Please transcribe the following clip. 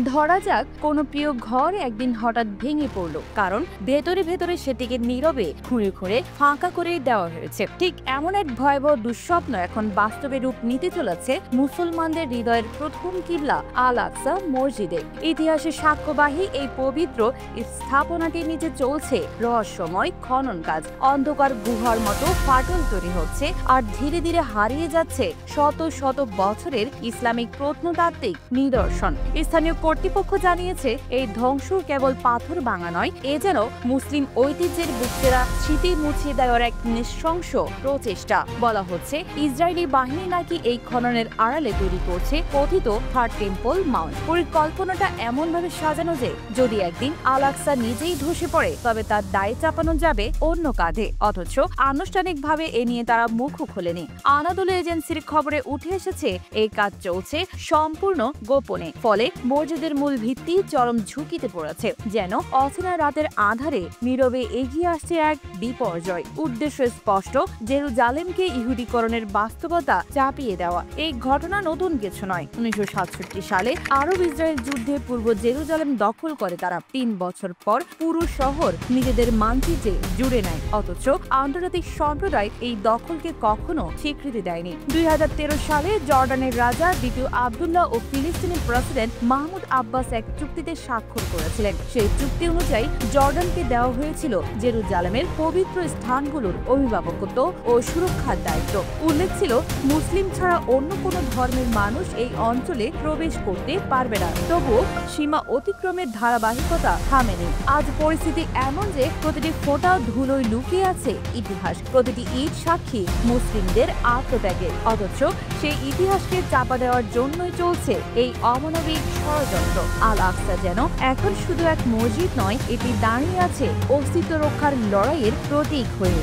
ধরা যাক কোনো প্রিয় ঘর একদিন হঠাৎ ভেঙে পড়লো, কারণ ভেতরে ভেতরে সেটিকে নীরবে খুঁড়ে খুঁড়ে ফাঁকা করে দেওয়া হয়েছে। ঠিক এমন এক ভয়াবহ দুঃস্বপ্ন এখন বাস্তবে রূপ নিতে চলেছে মুসলমানদের হৃদয়ের প্রথম কিবলা আল আকসা মসজিদে। ইতিহাসে সাক্ষ্যবাহী এই পবিত্র স্থাপনাটির নিচে চলছে রহস্যময় খনন কাজ। অন্ধকার গুহার মতো ফাটল তৈরি হচ্ছে, আর ধীরে ধীরে হারিয়ে যাচ্ছে শত শত বছরের ইসলামিক প্রত্নতাত্ত্বিক নিদর্শন। স্থানীয় কর্তৃপক্ষ জানিয়েছে, এই ধ্বংস কেবল পাথর ভাঙা নয়, এ যেন মুসলিম ঐতিহ্যের বুকেরা স্মৃতি মুছিয়ে দেওয়ার এক নৃশংস প্রচেষ্টা। বলা হচ্ছে, ইসরায়েলি বাহিনী নাকি এই খননের আড়ালে তৈরি করছে কথিত থার্ড টেম্পল মাউন্ট। পরিকল্পনাটা এমন ভাবে সাজানো যে যদি একদিন আল আকসা নিজেই ধসে পড়ে, তবে তার দায় চাপানো যাবে অন্য কাঁধে। অথচ আনুষ্ঠানিকভাবে এ নিয়ে তারা মুখও খোলেনি। আনাদোলু এজেন্সির খবরে উঠে এসেছে, এই কাজ চলছে সম্পূর্ণ গোপনে। ফলে মসজিদের মূল ভিত্তি চরম ঝুঁকিতে পড়েছে, যেন অচেনা রাতের আধারে নীরবে এগিয়ে আসছে এক বিপর্যয়। উদ্দেশ্য স্পষ্ট, জেরুজালেমকে ইহুদিকরণের বাস্তবতা চাপিয়ে দেওয়া। এই ঘটনা নতুন কিছু নয়। 1967 সালে আরব ইসরায়েল যুদ্ধে পূর্ব জেরুজালেম দখল করে তারা। 3 বছর পর পুরো শহর নিজেদের মানচিত্রে জুড়ে নেয়। অথচ আন্তর্জাতিক সম্প্রদায় এই দখলকে কখনো স্বীকৃতি দেয়নি। 2013 সালে জর্ডানের রাজা দ্বিতীয় আব্দুল্লাহ ও ফিলিস্তিনের প্রেসিডেন্ট মাহমুদ আব্বাস এক চুক্তিতে স্বাক্ষর করেছিলেন। সেই চুক্তি অনুযায়ী জর্ডানকে দেওয়া হয়েছিল জেরুজালেমের পবিত্র স্থানগুলোর অভিভাবকত্ব ও সুরক্ষার দায়িত্ব। উল্লেখ ছিল, মুসলিম ছাড়া অন্য কোনো ধর্মের মানুষ এই অঞ্চলে প্রবেশ করতে পারবে না। তবুও সীমা অতিক্রমের ধারাবাহিকতা থামেনি। আজ পরিস্থিতি এমন যে প্রতিটি ফোঁটা ধুলোয় লুকিয়ে আছে ইতিহাস, প্রতিটি ইট সাক্ষী মুসলিমদের আত্মত্যাগের। অথচ সেই ইতিহাসকে চাপা দেওয়ার জন্যই চলছে এই অমানবিক ষড়যন্ত্র। আল আকসা যেন এখন শুধু এক মসজিদ নয়, এটি দাঁড়িয়ে আছে অস্তিত্ব রক্ষার লড়াইয়ের প্রতীক হয়ে।